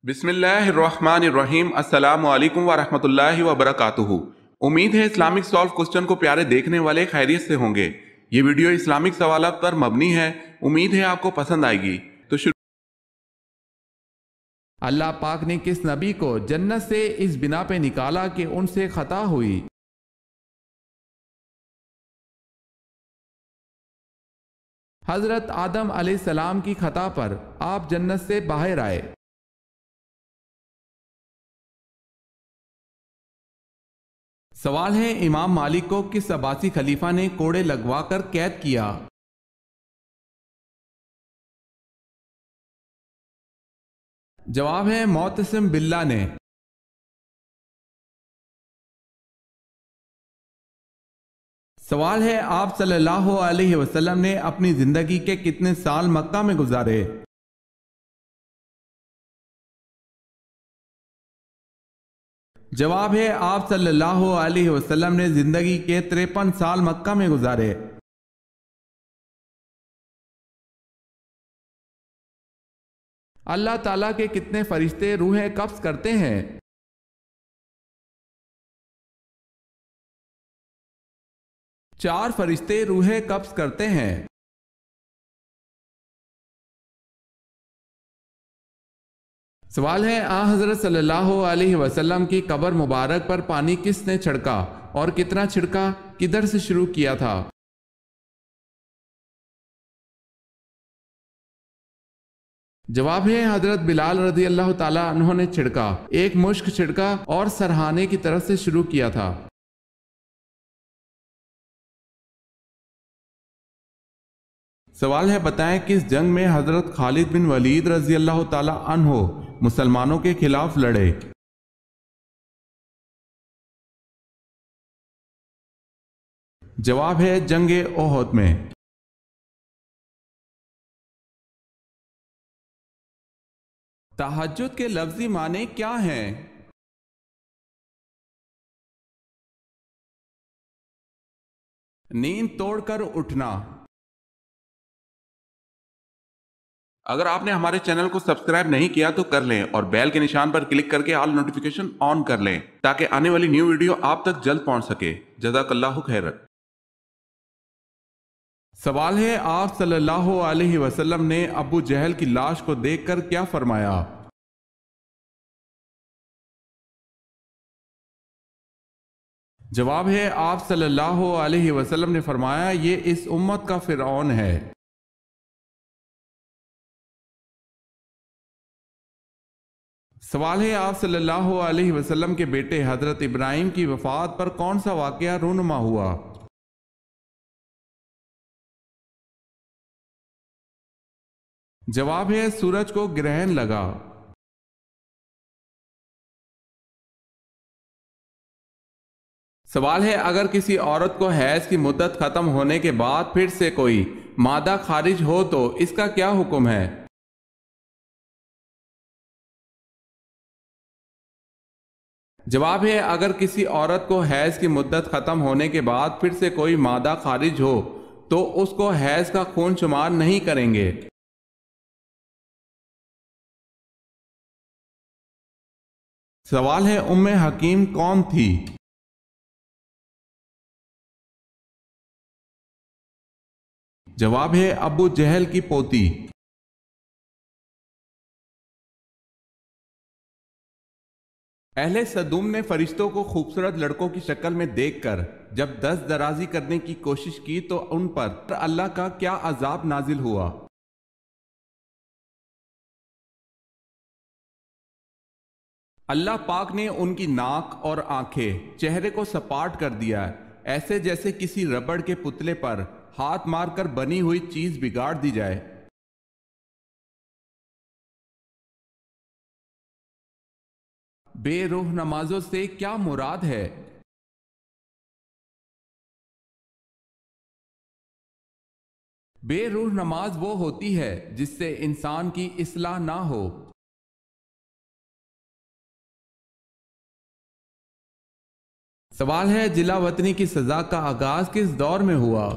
بسم اللہ الرحمن الرحیم۔ السلام علیکم ورحمۃ اللہ وبرکاتہ۔ امید ہے اسلامک سالو کوسچن کو پیارے دیکھنے والے خیریت سے ہوں گے۔ یہ ویڈیو اسلامک سوالات پر مبنی ہے، امید ہے آپ کو پسند آئے گی۔ تو اللہ پاک نے کس نبی کو جنت سے اس بنا پہ نکالا کہ ان سے خطا ہوئی؟ حضرت آدم علیہ السلام کی خطا پر آپ جنت سے باہر آئے۔ سوال ہے، امام مالک کو کس عباسی خلیفہ نے کوڑے لگوا کر قید کیا؟ جواب ہے معتصم باللہ نے۔ سوال ہے، آپ صلی اللہ علیہ وسلم نے اپنی زندگی کے کتنے سال مکہ میں گزارے؟ جواب ہے، آپ صلی اللہ علیہ وسلم نے زندگی کے 53 سال مکہ میں گزارے۔ اللہ تعالیٰ کے کتنے فرشتے روح قبض کرتے ہیں؟ 4 فرشتے روح قبض کرتے ہیں۔ سوال ہے، حضرت صلی اللہ علیہ وسلم کی قبر مبارک پر پانی کس نے چھڑکا اور کتنا چھڑکا، کدھر سے شروع کیا تھا؟ جواب ہے، حضرت بلال رضی اللہ تعالیٰ عنہ نے چھڑکا، ایک مشک چھڑکا اور سرہانے کی طرف سے شروع کیا تھا۔ سوال ہے، بتائیں کس جنگ میں حضرت خالد بن ولید رضی اللہ تعالیٰ عنہ مسلمانوں کے خلاف لڑے؟ جواب ہے، جنگ احد میں۔ تہجد کے لفظی معنی کیا ہیں؟ نیند توڑ کر اٹھنا۔ اگر آپ نے ہمارے چینل کو سبسکرائب نہیں کیا تو کر لیں اور بیل کے نشان پر کلک کر کے آل نوٹیفیکیشن آن کر لیں تاکہ آنے والی نیو ویڈیو آپ تک جلد پہنچ سکے۔ جزاک اللہ خیر۔ سوال ہے، آپ صلی اللہ علیہ وسلم نے ابو جہل کی لاش کو دیکھ کر کیا فرمایا؟ جواب ہے، آپ صلی اللہ علیہ وسلم نے فرمایا، یہ اس امت کا فرعون ہے۔ سوال ہے، آپ صلی اللہ علیہ وسلم کے بیٹے حضرت ابراہیم کی وفات پر کون سا واقعہ رونما ہوا؟ جواب ہے، سورج کو گرہن لگا۔ سوال ہے، اگر کسی عورت کو حیض کی مدت ختم ہونے کے بعد پھر سے کوئی مادہ خارج ہو تو اس کا کیا حکم ہے؟ جواب ہے، اگر کسی عورت کو حیض کی مدت ختم ہونے کے بعد پھر سے کوئی مادہ خارج ہو تو اس کو حیض کا خون شمار نہیں کریں گے۔ سوال ہے، ام حکیم کون تھی؟ جواب ہے، ابو جہل کی پوتی۔ اہل سدوم نے فرشتوں کو خوبصورت لڑکوں کی شکل میں دیکھ کر جب دست درازی کرنے کی کوشش کی تو ان پر اللہ کا کیا عذاب نازل ہوا؟ اللہ پاک نے ان کی ناک اور آنکھیں، چہرے کو سپاٹ کر دیا، ایسے جیسے کسی ربڑ کے پتلے پر ہاتھ مار کر بنی ہوئی چیز بگاڑ دی جائے۔ بے روح نمازوں سے کیا مراد ہے؟ بے روح نماز وہ ہوتی ہے جس سے انسان کی اصلاح نہ ہو۔ سوال ہے، جلا وطنی کی سزا کا آغاز کس دور میں ہوا؟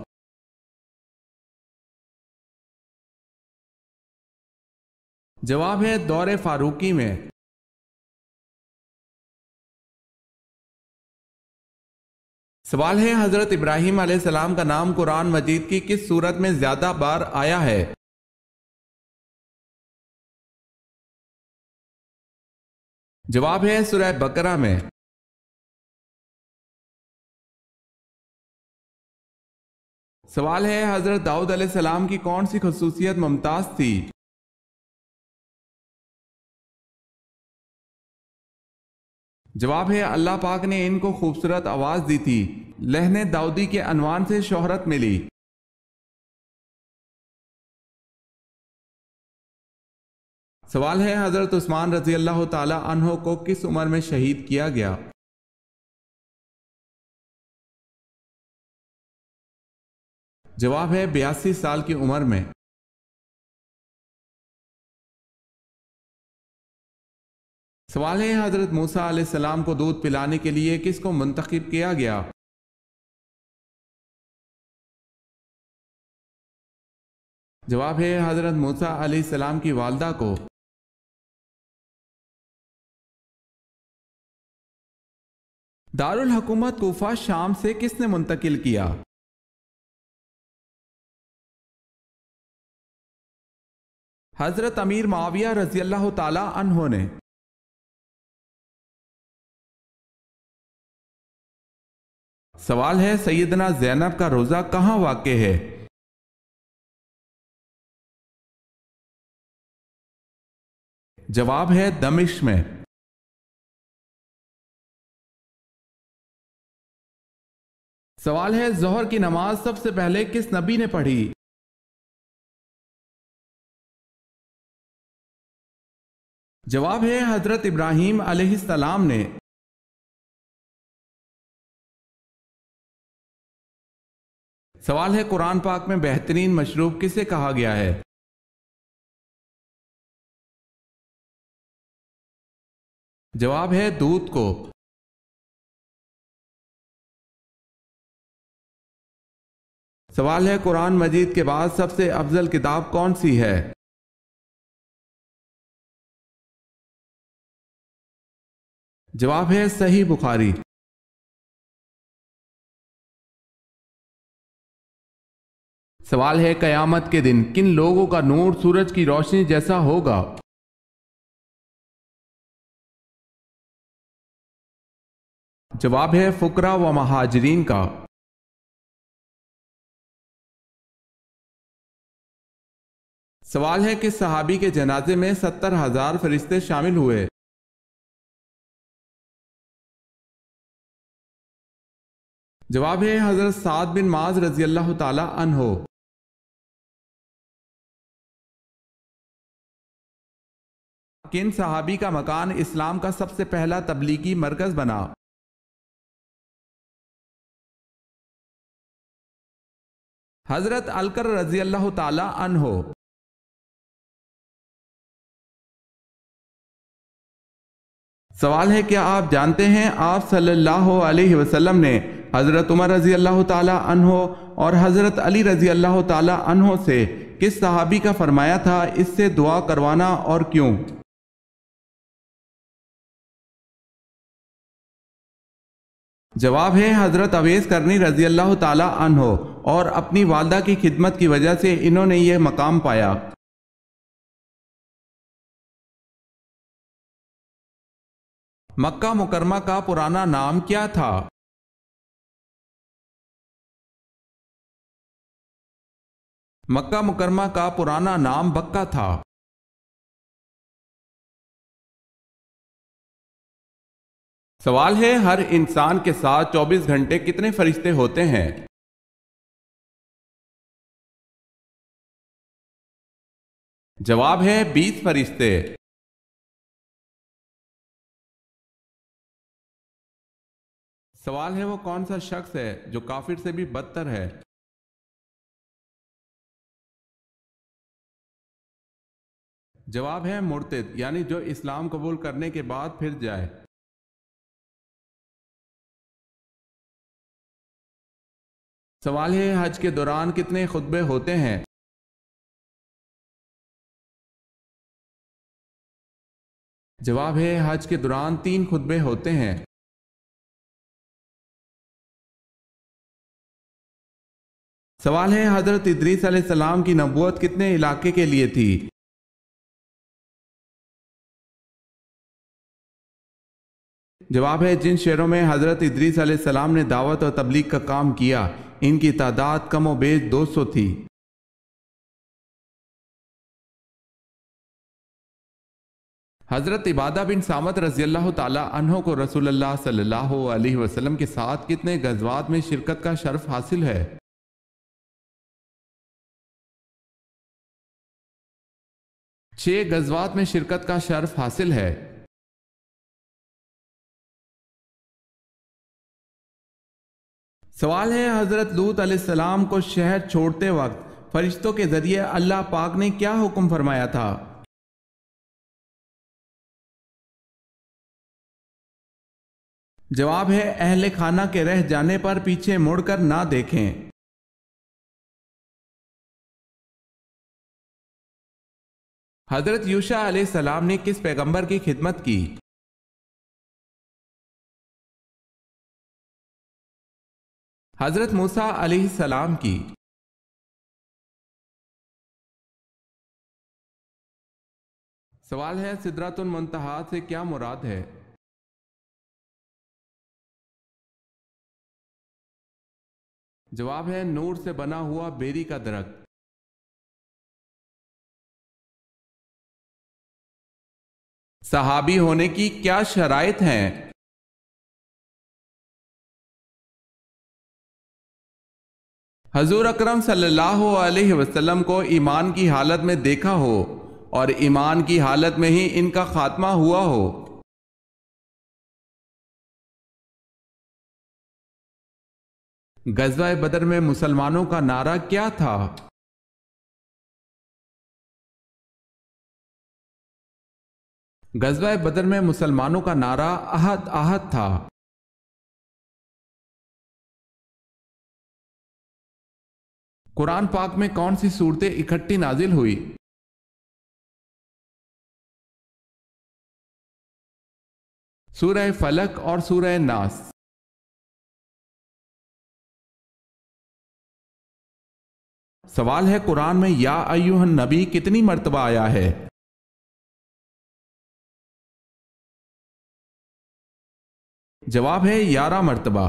جواب ہے، دور فاروقی میں۔ سوال ہے حضرت ابراہیم علیہ السلام کا نام قرآن مجید کی کس سورت میں زیادہ بار آیا ہے؟ جواب ہے سورہ بقرہ میں۔ سوال ہے حضرت داؤد علیہ السلام کی کون سی خصوصیت ممتاز تھی؟ جواب ہے اللہ پاک نے ان کو خوبصورت آواز دی تھی، لہن داؤدی کے عنوان سے شہرت ملی۔ سوال ہے حضرت عثمان رضی اللہ تعالی عنہ کو کس عمر میں شہید کیا گیا؟ جواب ہے 82 سال کی عمر میں۔ سوال ہے حضرت موسیٰ علیہ السلام کو دودھ پلانے کے لیے کس کو منتخب کیا گیا؟ جواب ہے حضرت موسیٰ علیہ السلام کی والدہ کو۔ دارالحکومت کوفہ شام سے کس نے منتقل کیا؟ حضرت امیر معاویہ رضی اللہ تعالی عنہ نے۔ سوال ہے سیدنا زینب کا روضہ کہاں واقع ہے؟ جواب ہے دمشق میں۔ سوال ہے ظہر کی نماز سب سے پہلے کس نبی نے پڑھی؟ جواب ہے حضرت ابراہیم علیہ السلام نے۔ سوال ہے قرآن پاک میں بہترین مشروب کسے کہا گیا ہے؟ جواب ہے دودھ کو۔ سوال ہے قرآن مجید کے بعد سب سے افضل کتاب کون سی ہے؟ جواب ہے صحیح بخاری۔ سوال ہے قیامت کے دن کن لوگوں کا نور سورج کی روشنی جیسا ہوگا؟ جواب ہے فقراء و مہاجرین کا۔ سوال ہے کس صحابی کے جنازے میں 70,000 فرشتے شامل ہوئے؟ جواب ہے حضرت سعد بن معاذ رضی اللہ تعالی عنہ۔ کن صحابی کا مکان اسلام کا سب سے پہلا تبلیغی مرکز بنا؟ حضرت الکر رضی اللہ تعالی عنہ۔ سوال ہے کیا آپ جانتے ہیں آپ صلی اللہ علیہ وسلم نے حضرت عمر رضی اللہ تعالی عنہ اور حضرت علی رضی اللہ تعالی عنہ سے کس صحابی کا فرمایا تھا اس سے دعا کروانا اور کیوں؟ جواب ہے حضرت اویس کرنی رضی اللہ تعالی عنہ، اور اپنی والدہ کی خدمت کی وجہ سے انہوں نے یہ مقام پایا۔ مکہ مکرمہ کا پرانا نام کیا تھا؟ مکہ مکرمہ کا پرانا نام بکہ تھا۔ سوال ہے ہر انسان کے ساتھ 24 گھنٹے کتنے فرشتے ہوتے ہیں؟ جواب ہے 20 فرشتے۔ سوال ہے وہ کون سا شخص ہے جو کافر سے بھی بدتر ہے؟ جواب ہے مرتد، یعنی جو اسلام قبول کرنے کے بعد پھر جائے۔ سوال ہے حج کے دوران کتنے خطبے ہوتے ہیں؟ جواب ہے حج کے دوران 3 خطبے ہوتے ہیں۔ سوال ہے حضرت ادریس علیہ السلام کی نبوت کتنے علاقے کے لیے تھی؟ جواب ہے جن شہروں میں حضرت ادریس علیہ السلام نے دعوت اور تبلیغ کا کام کیا ان کی تعداد کم و بیش 200 تھی۔ حضرت عبادہ بن صامت رضی اللہ تعالی عنہ کو رسول اللہ صلی اللہ علیہ وسلم کے ساتھ کتنے غزوات میں شرکت کا شرف حاصل ہے؟ 6 غزوات میں شرکت کا شرف حاصل ہے۔ سوال ہے حضرت لوط علیہ السلام کو شہر چھوڑتے وقت فرشتوں کے ذریعے اللہ پاک نے کیا حکم فرمایا تھا؟ جواب ہے اہل خانہ کے رہ جانے پر پیچھے مڑ کر نہ دیکھیں۔ حضرت یوشع علیہ السلام نے کس پیغمبر کی خدمت کی؟ حضرت موسیٰ علیہ السلام کی۔ سوال ہے سدرۃ المنتہا سے کیا مراد ہے؟ جواب ہے نور سے بنا ہوا بیری کا درخت۔ صحابی ہونے کی کیا شرائط ہیں؟ حضور اکرم صلی اللہ علیہ وسلم کو ایمان کی حالت میں دیکھا ہو اور ایمان کی حالت میں ہی ان کا خاتمہ ہوا ہو۔ غزوہ بدر میں مسلمانوں کا نعرہ کیا تھا؟ غزوہ بدر میں مسلمانوں کا نعرہ احد احد تھا۔ قرآن پاک میں کون سی صورتیں اکٹھی نازل ہوئی؟ سورہ فلق اور سورہ ناس۔ سوال ہے قرآن میں یا ایھا النبی کتنی مرتبہ آیا ہے؟ جواب ہے 11 مرتبہ۔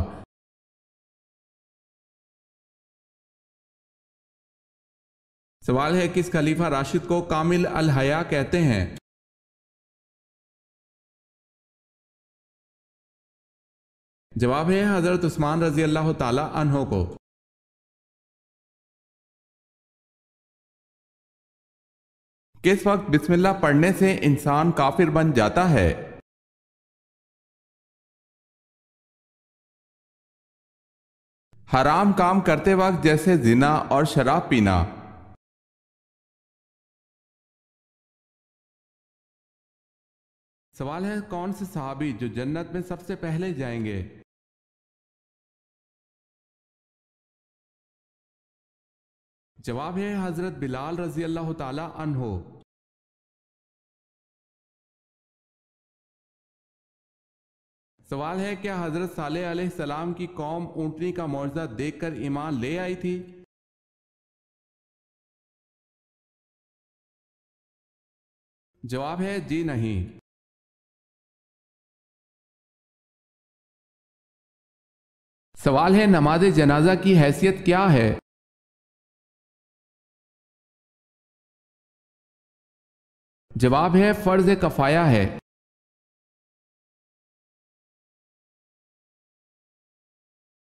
سوال ہے کس خلیفہ راشد کو کامل الحیا کہتے ہیں؟ جواب ہے حضرت عثمان رضی اللہ تعالی عنہ کو۔ کس وقت بسم اللہ پڑھنے سے انسان کافر بن جاتا ہے؟ حرام کام کرتے وقت جیسے زنا اور شراب پینا۔ سوال ہے کون سے صحابی جو جنت میں سب سے پہلے جائیں گے؟ جواب ہے حضرت بلال رضی اللہ تعالی عنہ۔ سوال ہے کیا حضرت صالح علیہ السلام کی قوم اونٹنی کا معجزہ دیکھ کر ایمان لے آئی تھی؟ جواب ہے جی نہیں۔ سوال ہے نماز جنازہ کی حیثیت کیا ہے؟ جواب ہے فرض کفایہ ہے۔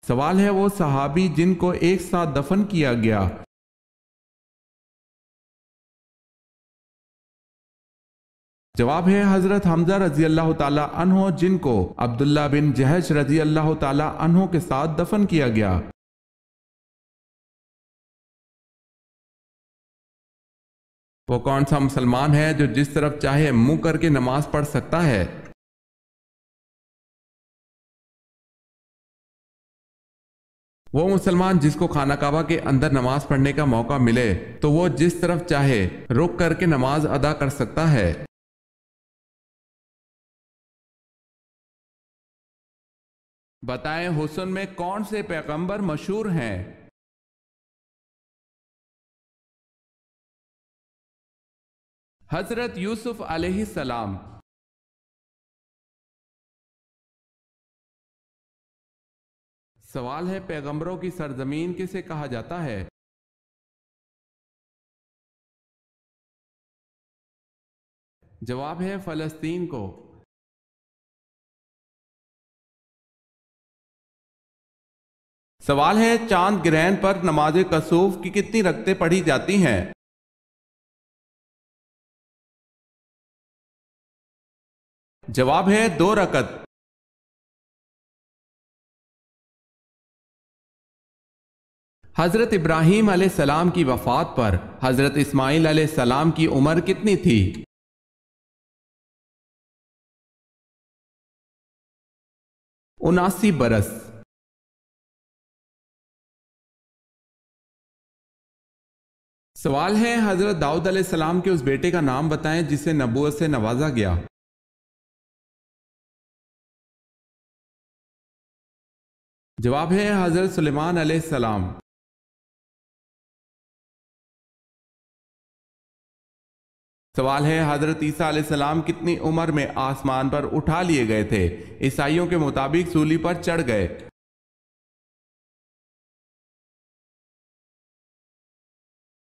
سوال ہے وہ صحابی جن کو ایک ساتھ دفن کیا گیا۔ جواب ہے حضرت حمزہ رضی اللہ تعالی عنہ جن کو عبداللہ بن جہش رضی اللہ تعالی عنہ کے ساتھ دفن کیا گیا۔ وہ کون سا مسلمان ہے جو جس طرف چاہے منہ کر کے نماز پڑھ سکتا ہے؟ وہ مسلمان جس کو خانہ کعبہ کے اندر نماز پڑھنے کا موقع ملے تو وہ جس طرف چاہے رک کر کے نماز ادا کر سکتا ہے۔ بتائیں حسن میں کون سے پیغمبر مشہور ہیں؟ حضرت یوسف علیہ السلام۔ سوال ہے پیغمبروں کی سرزمین کسے کہا جاتا ہے؟ جواب ہے فلسطین کو۔ سوال ہے چاند گرہن پر نماز کسوف کی کتنی رکعتیں پڑھی جاتی ہیں؟ جواب ہے 2 رکعت۔ حضرت ابراہیم علیہ السلام کی وفات پر حضرت اسماعیل علیہ السلام کی عمر کتنی تھی؟ 79 برس۔ سوال ہے حضرت داؤد علیہ السلام کے اس بیٹے کا نام بتائیں جسے نبوت سے نوازا گیا۔ جواب ہے حضرت سلیمان علیہ السلام۔ سوال ہے حضرت عیسیٰ علیہ السلام کتنی عمر میں آسمان پر اٹھا لیے گئے تھے؟ عیسائیوں کے مطابق سولی پر چڑھ گئے۔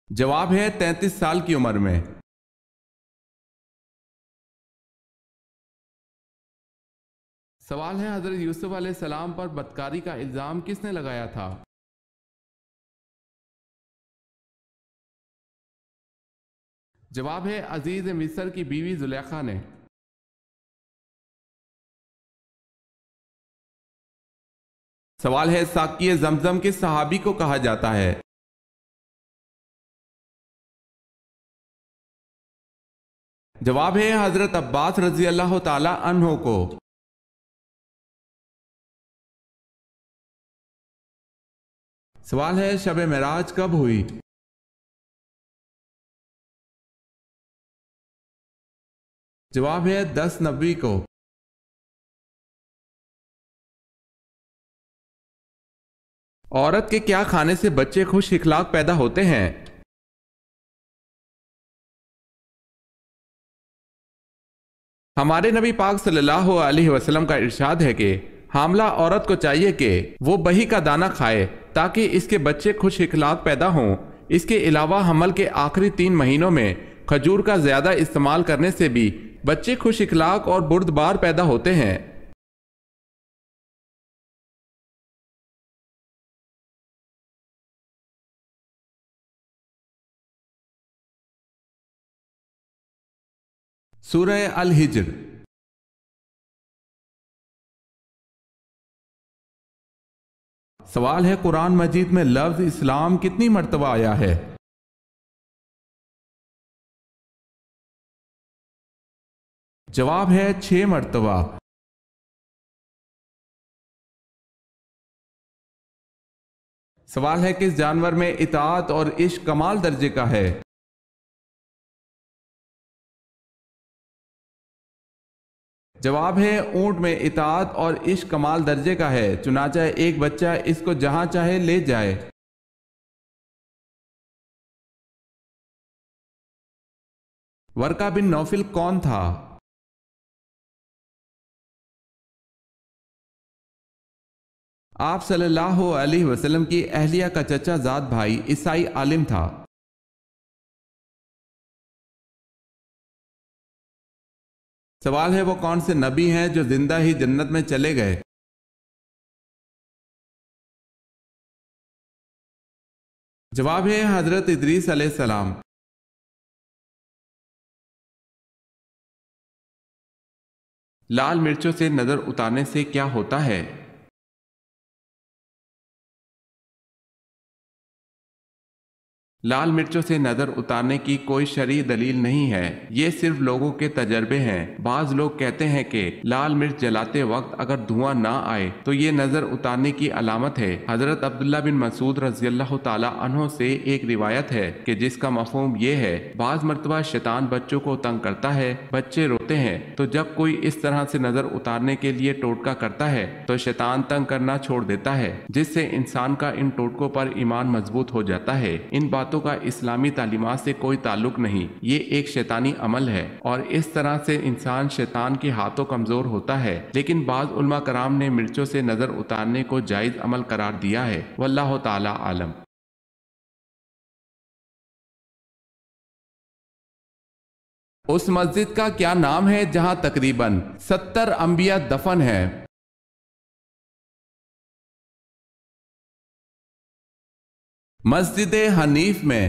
جواب ہے 33 سال کی عمر میں۔ سوال ہے حضرت یوسف علیہ السلام پر بدکاری کا الزام کس نے لگایا تھا؟ جواب ہے عزیز مصر کی بیوی زلیخا نے۔ سوال ہے ساقی زمزم کس صحابی کو کہا جاتا ہے؟ جواب ہے حضرت عباس رضی اللہ تعالی عنہ کو۔ سوال ہے شب معراج کب ہوئی؟ جواب ہے 10 نوی کو۔ عورت کے کیا کھانے سے بچے خوش اخلاق پیدا ہوتے ہیں؟ ہمارے نبی پاک صلی اللہ علیہ وسلم کا ارشاد ہے کہ حاملہ عورت کو چاہیے کہ وہ بہی کا دانہ کھائے تاکہ اس کے بچے خوش اخلاق پیدا ہوں۔ اس کے علاوہ حمل کے آخری 3 مہینوں میں کھجور کا زیادہ استعمال کرنے سے بھی بچے خوش اخلاق اور بردبار پیدا ہوتے ہیں۔ سورہ الحجر۔ سوال ہے قرآن مجید میں لفظ اسلام کتنی مرتبہ آیا ہے؟ جواب ہے 6 مرتبہ۔ سوال ہے کس جانور میں اطاعت اور عشق کمال درجے کا ہے؟ جواب ہے اونٹ میں اطاعت اور عشق کمال درجے کا ہے، چنانچہ ایک بچہ اس کو جہاں چاہے لے جائے۔ ورقہ بن نوفل کون تھا؟ آپ صلی اللہ علیہ وسلم کی اہلیہ کا چچا زاد بھائی عیسائی عالم تھا۔ سوال ہے وہ کون سے نبی ہیں جو زندہ ہی جنت میں چلے گئے؟ جواب ہے حضرت ادریس علیہ السلام۔ لال مرچوں سے نظر اتارنے سے کیا ہوتا ہے؟ لال مرچوں سے نظر اتارنے کی کوئی شرعی دلیل نہیں ہے، یہ صرف لوگوں کے تجربے ہیں۔ بعض لوگ کہتے ہیں کہ لال مرچ جلاتے وقت اگر دھواں نہ آئے تو یہ نظر اتارنے کی علامت ہے۔ حضرت عبداللہ بن مسعود رضی اللہ تعالی عنہ سے ایک روایت ہے کہ جس کا مفہوم یہ ہے، بعض مرتبہ شیطان بچوں کو تنگ کرتا ہے، بچے روتے ہیں تو جب کوئی اس طرح سے نظر اتارنے کے لیے ٹوٹکا کرتا ہے تو شیطان تنگ کرنا چھوڑ دیتا ہے، جس سے انسان کا ان ٹوٹکوں پر ایمان مضبوط ہو جاتا ہے۔ ان باتوں باتوں کا اسلامی تعلیمات سے کوئی تعلق نہیں، یہ ایک شیطانی عمل ہے، اور اس طرح سے انسان شیطان کے ہاتھوں کمزور ہوتا ہے۔ لیکن بعض علماء کرام نے مرچوں سے نظر اتارنے کو جائز عمل قرار دیا ہے، واللہ تعالی عالم۔ اس مسجد کا کیا نام ہے جہاں تقریباً 70 انبیاء دفن ہیں؟ مسجد حنیف میں۔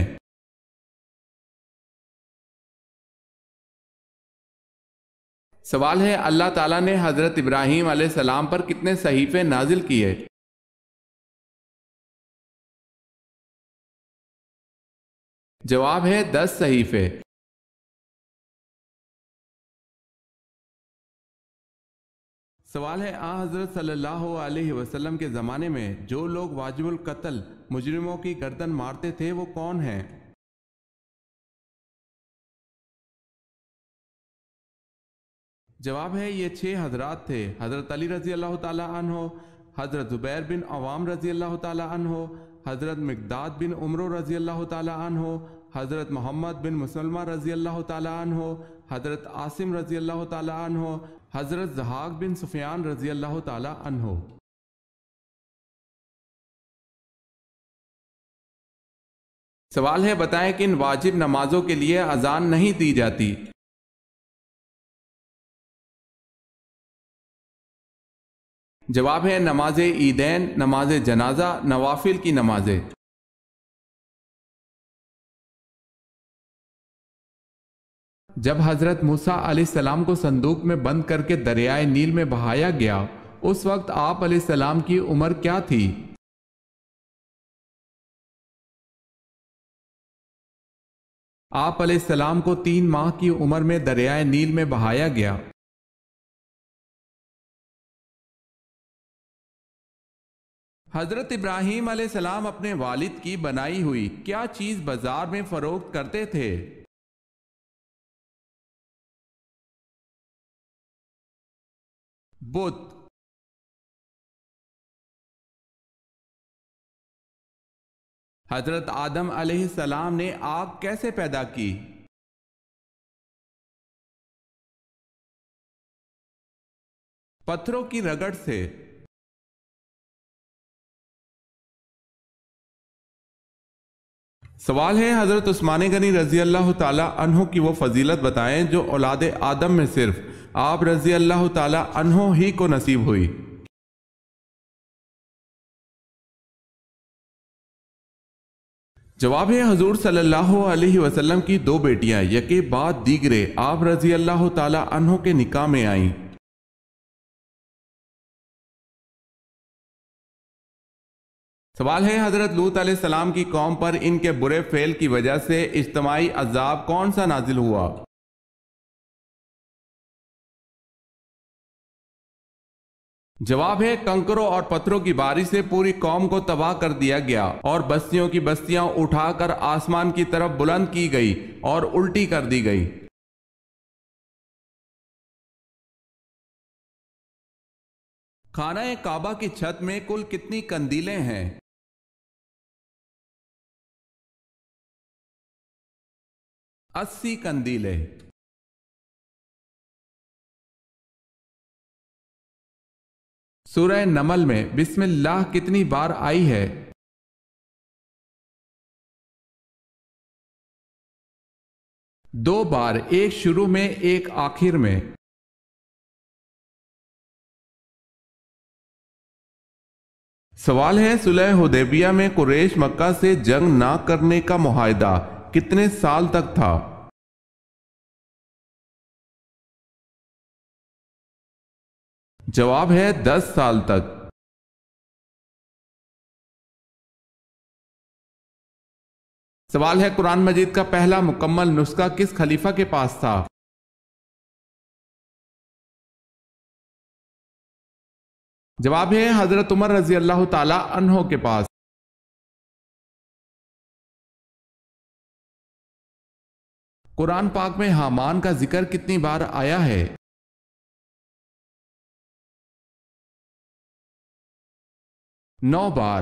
سوال ہے، اللہ تعالیٰ نے حضرت ابراہیم علیہ السلام پر کتنے صحیفے نازل کیے؟ جواب ہے 10 صحیفے۔ سوال ہے، حضرت صلی اللہ علیہ وسلم کے زمانے میں جو لوگ واجب القتل مجرموں کی گردن مارتے تھے وہ کون ہیں؟ جواب ہے، یہ 6 حضرات تھے: حضرت علی رضی اللہ تعالی عنہ، حضرت زبیر بن عوام رضی اللہ تعالی عنہ، حضرت مقداد بن عمرو رضی اللہ تعالی عنہ، حضرت محمد بن مسلمہ رضی اللہ تعالی عنہ، حضرت عاصم رضی اللہ تعالی عنہ، حضرت ضحاک بن سفیان رضی اللہ تعالی عنہ۔ سوال ہے، بتائیں کہ ان واجب نمازوں کے لیے اذان نہیں دی جاتی؟ جواب ہے، نماز عیدین، نماز جنازہ، نوافل کی نمازیں۔ جب حضرت موسیٰ علیہ السلام کو صندوق میں بند کر کے دریائے نیل میں بہایا گیا، اس وقت آپ علیہ السلام کی عمر کیا تھی؟ آپ علیہ السلام کو 3 ماہ کی عمر میں دریائے نیل میں بہایا گیا۔ حضرت ابراہیم علیہ السلام اپنے والد کی بنائی ہوئی کیا چیز بازار میں فروخت کرتے تھے؟ بت۔ حضرت آدم علیہ السلام نے آگ کیسے پیدا کی؟ پتھروں کی رگڑ سے۔ سوال ہے، حضرت عثمان غنی رضی اللہ تعالی عنہ کی وہ فضیلت بتائیں جو اولاد آدم میں صرف آپ رضی اللہ تعالی عنہ ہی کو نصیب ہوئی۔ جواب ہے، حضور صلی اللہ علیہ وسلم کی 2 بیٹیاں یکے بعد دیگرے آپ رضی اللہ تعالی عنہ کے نکاح میں آئیں۔ سوال ہے، حضرت لوط علیہ السلام کی قوم پر ان کے برے فعل کی وجہ سے اجتماعی عذاب کون سا نازل ہوا؟ جواب ہے، کنکروں اور پتھروں کی بارش سے پوری قوم کو تباہ کر دیا گیا، اور بستیوں کی بستیاں اٹھا کر آسمان کی طرف بلند کی گئی اور الٹی کر دی گئی۔ خانہ کعبہ کی چھت میں کل کتنی قندیلیں ہیں؟ 80 قندیلیں۔ سورہ نمل میں بسم اللہ کتنی بار آئی ہے؟ 2 بار، ایک شروع میں ایک آخر میں۔ سوال ہے، صلح حدیبیہ میں قریش مکہ سے جنگ نہ کرنے کا معاہدہ کتنے سال تک تھا؟ جواب ہے 10 سال تک۔ سوال ہے، قرآن مجید کا پہلا مکمل نسخہ کس خلیفہ کے پاس تھا؟ جواب ہے حضرت عمر رضی اللہ تعالی عنہ کے پاس۔ قرآن پاک میں حامان کا ذکر کتنی بار آیا ہے؟ 9 بار۔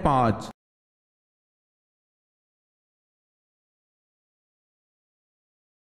5।